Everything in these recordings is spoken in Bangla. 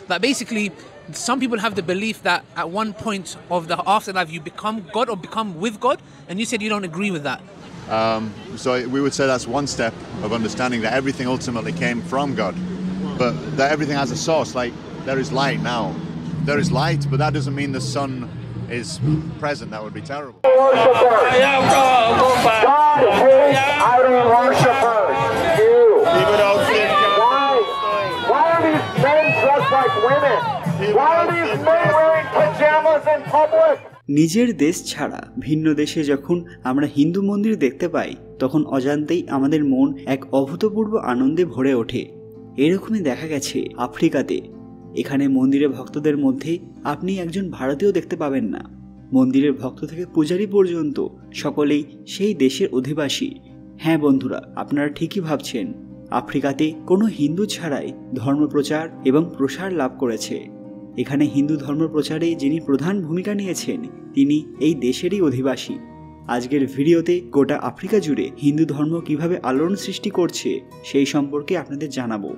That basically, some people have the belief that at one point of the afterlife you become God or become with God, and you said you don't agree with that. So we would say that's one step of understanding that everything ultimately came from God, but that everything has a source. Like there is light now, there is light, but that doesn't mean the sun is present. That would be terrible. God hates idol worshipers. Why are these men dressed like women? Why are these men wearing pajamas in public? নিজের দেশ ছাড়া ভিন্ন দেশে যখন আমরা হিন্দু মন্দির দেখতে পাই তখন অজান্তেই আমাদের মন এক অভূতপূর্ব আনন্দে ভরে ওঠে। এরকমই দেখা গেছে আফ্রিকাতে। এখানে মন্দিরে ভক্তদের মধ্যে আপনি একজন ভারতীয় দেখতে পাবেন না। মন্দিরের ভক্ত থেকে পূজারী পর্যন্ত সকলেই সেই দেশের অধিবাসী। হ্যাঁ বন্ধুরা, আপনারা ঠিকই ভাবছেন, আফ্রিকাতে কোনো হিন্দু ছাড়াই ধর্মপ্রচার এবং প্রসার লাভ করেছে। এখানে হিন্দু ধর্ম প্রচারে যিনি প্রধান ভূমিকা নিয়েছেন তিনি এই দেশেরই অধিবাসী। আজকের ভিডিওতে গোটা আফ্রিকা জুড়ে হিন্দু ধর্ম কিভাবে আলোড়ন সৃষ্টি করছে সেই সম্পর্কে আপনাদের জানাবো।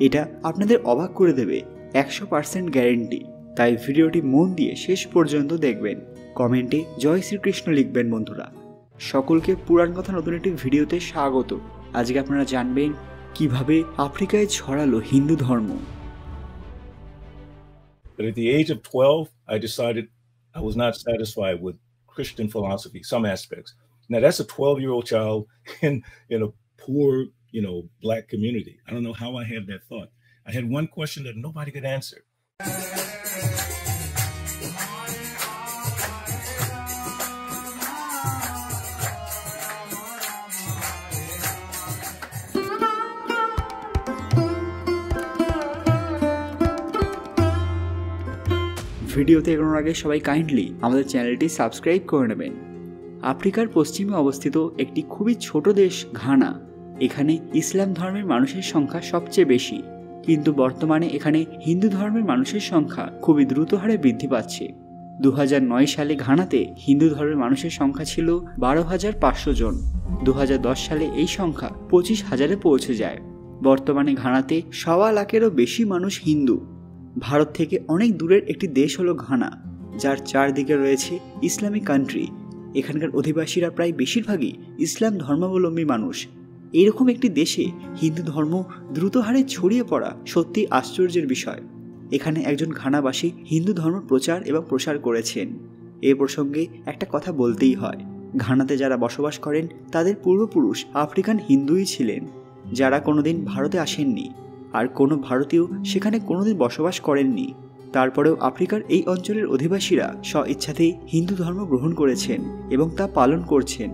এটা আপনাদের অবাক করে দেবে, 100% গ্যারেন্টি। তাই ভিডিওটি মন দিয়ে শেষ পর্যন্ত দেখবেন। কমেন্টে জয় শ্রীকৃষ্ণ লিখবেন বন্ধুরা। সকলকে পুরাণ কথা নতুন একটি ভিডিওতে স্বাগত। আজকে আপনারা জানবেন কিভাবে আফ্রিকায় ছড়ালো হিন্দু ধর্ম। But at the age of 12, I decided I was not satisfied with Christian philosophy, some aspects. Now, that's a 12-year-old child in a poor, black community. I don't know how I had that thought. I had one question that nobody could answer. ভিডিওতে এগোনোর আগে সবাই কাইন্ডলি আমাদের চ্যানেলটি সাবস্ক্রাইব করে নেবেন। আফ্রিকার পশ্চিমে অবস্থিত একটি খুবই ছোট দেশ ঘানা। এখানে ইসলাম ধর্মের মানুষের সংখ্যা সবচেয়ে বেশি, কিন্তু বর্তমানে এখানে হিন্দু ধর্মের মানুষের সংখ্যা খুবই দ্রুত হারে বৃদ্ধি পাচ্ছে। 2009 সালে ঘানাতে হিন্দু ধর্মের মানুষের সংখ্যা ছিল 12,500 জন। 2010 সালে এই সংখ্যা 25,000-এ পৌঁছে যায়। বর্তমানে ঘানাতে 1.25 লাখেরও বেশি মানুষ হিন্দু। ভারত থেকে অনেক দূরের একটি দেশ হলো ঘানা, যার চারদিকে রয়েছে ইসলামিক কান্ট্রি। এখানকার অধিবাসীরা প্রায় বেশিরভাগই ইসলাম ধর্মাবলম্বী মানুষ। এরকম একটি দেশে হিন্দু ধর্ম দ্রুত হারে ছড়িয়ে পড়া সত্যি আশ্চর্যের বিষয়। এখানে একজন ঘানাবাসী হিন্দু ধর্ম প্রচার এবং প্রসার করেছেন। এ প্রসঙ্গে একটা কথা বলতেই হয়, ঘানাতে যারা বসবাস করেন তাদের পূর্বপুরুষ আফ্রিকান হিন্দুই ছিলেন, যারা কোনোদিন ভারতে আসেননি, আর কোনো ভারতীয় সেখানে কোনোদিন বসবাস করেননি। তারপরেও আফ্রিকার এই অঞ্চলের অধিবাসীরা স্ব-ইচ্ছাতেই হিন্দু ধর্ম গ্রহণ করেছেন এবং তা পালন করছেন।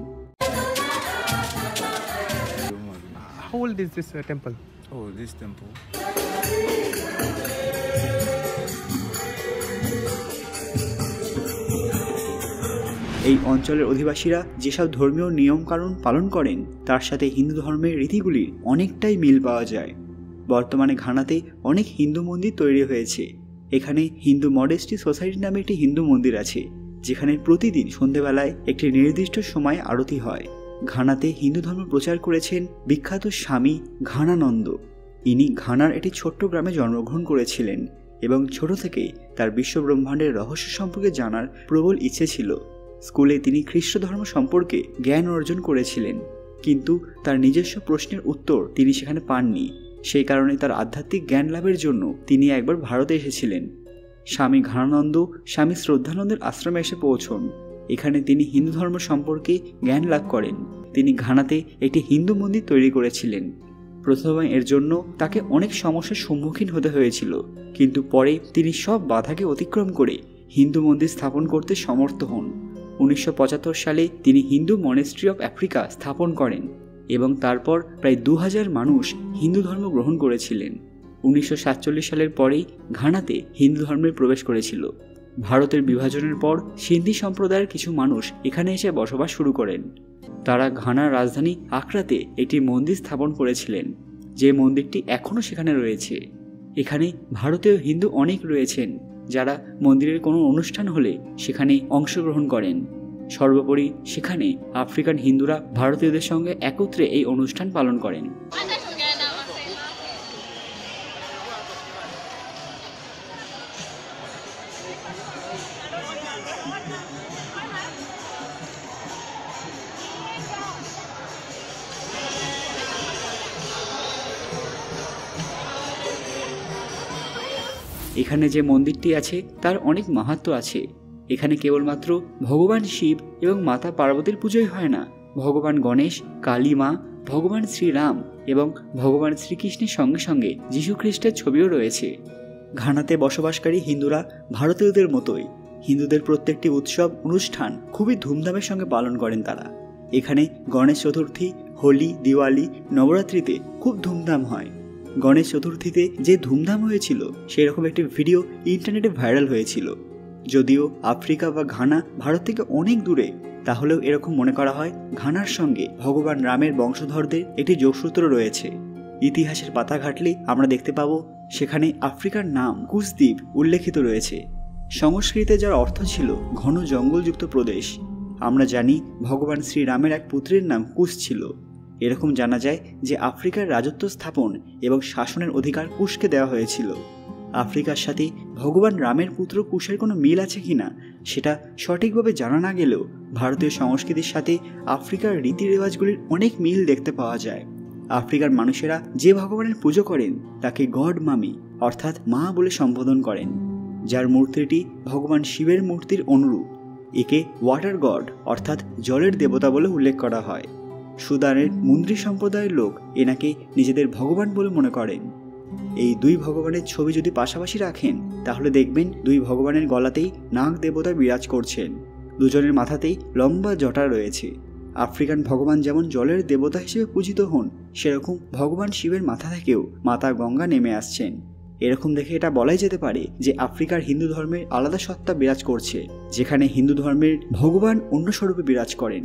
How old is this temple? Oh, this temple. এই অঞ্চলের অধিবাসীরা যেসব ধর্মীয় নিয়মকানুন পালন করেন তার সাথে হিন্দু ধর্মের রীতিগুলির অনেকটাই মিল পাওয়া যায়। বর্তমানে ঘানাতে অনেক হিন্দু মন্দির তৈরি হয়েছে। এখানে হিন্দু মডেস্টি সোসাইটি নামে একটি হিন্দু মন্দির আছে, যেখানে প্রতিদিন সন্ধেবেলায় একটি নির্দিষ্ট সময়ে আরতি হয়। ঘানাতে হিন্দু ধর্ম প্রচার করেছেন বিখ্যাত স্বামী ঘানানন্দ। ইনি ঘানার একটি ছোট্ট গ্রামে জন্মগ্রহণ করেছিলেন এবং ছোট থেকেই তার বিশ্বব্রহ্মাণ্ডের রহস্য সম্পর্কে জানার প্রবল ইচ্ছে ছিল। স্কুলে তিনি খ্রিস্ট ধর্ম সম্পর্কে জ্ঞান অর্জন করেছিলেন, কিন্তু তার নিজস্ব প্রশ্নের উত্তর তিনি সেখানে পাননি। সেই কারণে তার আধ্যাত্মিক জ্ঞান লাভের জন্য তিনি একবার ভারতে এসেছিলেন। স্বামী ঘানানন্দ স্বামী শ্রদ্ধানন্দের আশ্রমে এসে পৌঁছন। এখানে তিনি হিন্দু ধর্ম সম্পর্কে জ্ঞান লাভ করেন। তিনি ঘানাতে একটি হিন্দু মন্দির তৈরি করেছিলেন। প্রথমে এর জন্য তাকে অনেক সমস্যার সম্মুখীন হতে হয়েছিল, কিন্তু পরে তিনি সব বাধাকে অতিক্রম করে হিন্দু মন্দির স্থাপন করতে সমর্থ হন। 1975 সালে তিনি হিন্দু মনেস্ট্রি অফ আফ্রিকা স্থাপন করেন এবং তারপর প্রায় 2000 মানুষ হিন্দু ধর্ম গ্রহণ করেছিলেন। 1947 সালের পরেই ঘানাতে হিন্দু ধর্মের প্রবেশ করেছিল। ভারতের বিভাজনের পর সিন্ধি সম্প্রদায়ের কিছু মানুষ এখানে এসে বসবাস শুরু করেন। তারা ঘানার রাজধানী আক্রাতে একটি মন্দির স্থাপন করেছিলেন, যে মন্দিরটি এখনও সেখানে রয়েছে। এখানে ভারতীয় হিন্দু অনেক রয়েছেন, যারা মন্দিরের কোনো অনুষ্ঠান হলে সেখানে অংশগ্রহণ করেন। সর্বোপরি সেখানে আফ্রিকান হিন্দুরা ভারতীয়দের সঙ্গে একত্রে এই অনুষ্ঠান পালন করেন। এখানে যে মন্দিরটি আছে তার অনেক মাহাত্ম্য আছে। এখানে কেবলমাত্র ভগবান শিব এবং মাতা পার্বতীর পুজোই হয় না, ভগবান গণেশ, কালী মা, ভগবান শ্রীরাম এবং ভগবান শ্রীকৃষ্ণের সঙ্গে সঙ্গে যীশু খ্রিস্টের ছবিও রয়েছে। ঘানাতে বসবাসকারী হিন্দুরা ভারতীয়দের মতোই হিন্দুদের প্রত্যেকটি উৎসব অনুষ্ঠান খুবই ধুমধামের সঙ্গে পালন করেন তারা। এখানে গণেশ চতুর্থী, হোলি, দিওয়ালি, নবরাত্রিতে খুব ধুমধাম হয়। গণেশ চতুর্থীতে যে ধুমধাম হয়েছিল সেরকম একটি ভিডিও ইন্টারনেটে ভাইরাল হয়েছিল। যদিও আফ্রিকা বা ঘানা ভারত থেকে অনেক দূরে, তাহলেও এরকম মনে করা হয় ঘানার সঙ্গে ভগবান রামের বংশধরদের একটি যোগসূত্র রয়েছে। ইতিহাসের পাতা ঘাটলে আমরা দেখতে পাবো সেখানে আফ্রিকার নাম কুশদ্বীপ উল্লেখিত রয়েছে। সংস্কৃতে যার অর্থ ছিল ঘন জঙ্গলযুক্ত প্রদেশ। আমরা জানি ভগবান শ্রীরামের এক পুত্রের নাম কুশ ছিল। এরকম জানা যায় যে আফ্রিকার রাজত্ব স্থাপন এবং শাসনের অধিকার কুশকে দেওয়া হয়েছিল। আফ্রিকার সাথে ভগবান রামের পুত্র কুশের কোনো মিল আছে কিনা সেটা সঠিকভাবে জানা না গেলেও ভারতীয় সংস্কৃতির সাথে আফ্রিকার রীতি রেওয়াজগুলির অনেক মিল দেখতে পাওয়া যায়। আফ্রিকার মানুষেরা যে ভগবানের পুজো করেন তাকে গড মামি অর্থাৎ মা বলে সম্বোধন করেন, যার মূর্তিটি ভগবান শিবের মূর্তির অনুরূপ। একে ওয়াটার গড অর্থাৎ জলের দেবতা বলে উল্লেখ করা হয়। সুদানের মুন্দ্রি সম্প্রদায়ের লোক এনাকে নিজেদের ভগবান বলে মনে করেন। এই দুই ভগবানের ছবি যদি পাশাপাশি রাখেন তাহলে দেখবেন দুই ভগবানের গলাতেই নাগ দেবতা বিরাজ করছেন, দুজনের মাথাতেই লম্বা জটা রয়েছে। আফ্রিকান ভগবান যেমন জলের দেবতা হিসেবে পূজিত হন, সেরকম ভগবান শিবের মাথা থেকেও মাতা গঙ্গা নেমে আসছেন। এরকম দেখে এটা বলাই যেতে পারে যে আফ্রিকার হিন্দু ধর্মের আলাদা সত্তা বিরাজ করছে, যেখানে হিন্দু ধর্মের ভগবান অন্য স্বরূপে বিরাজ করেন।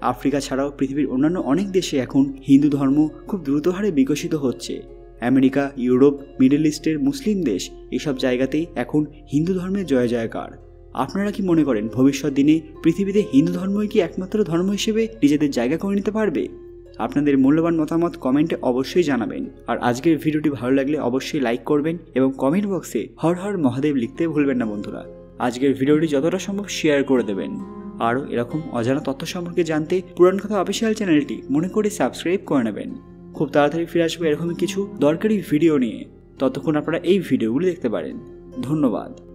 আফ্রিকা ছাড়াও পৃথিবীর অন্যান্য অনেক দেশে এখন হিন্দু ধর্ম খুব দ্রুত হারে বিকশিত হচ্ছে। আমেরিকা, ইউরোপ, মিডল ইস্টের মুসলিম দেশ এসব জায়গাতেই এখন হিন্দু ধর্মের জয় জয়কার। আপনারা কি মনে করেন ভবিষ্যৎ দিনে পৃথিবীতে হিন্দু ধর্মই কি একমাত্র ধর্ম হিসেবে নিজেদের জায়গা করে নিতে পারবে? আপনাদের মূল্যবান মতামত কমেন্টে অবশ্যই জানাবেন। আর আজকের ভিডিওটি ভালো লাগলে অবশ্যই লাইক করবেন এবং কমেন্ট বক্সে হর হর মহাদেব লিখতে ভুলবেন না বন্ধুরা। আজকের ভিডিওটি যতটা সম্ভব শেয়ার করে দেবেন। আরও এরকম অজানা তথ্য সম্পর্কে জানতে পুরাণ কথা অফিসিয়াল চ্যানেলটি মনে করে সাবস্ক্রাইব করে নেবেন। খুব তাড়াতাড়ি ফিরে আসবো এরকমই কিছু দরকারি ভিডিও নিয়ে। ততক্ষণ আপনারা এই ভিডিওগুলি দেখতে পারেন। ধন্যবাদ।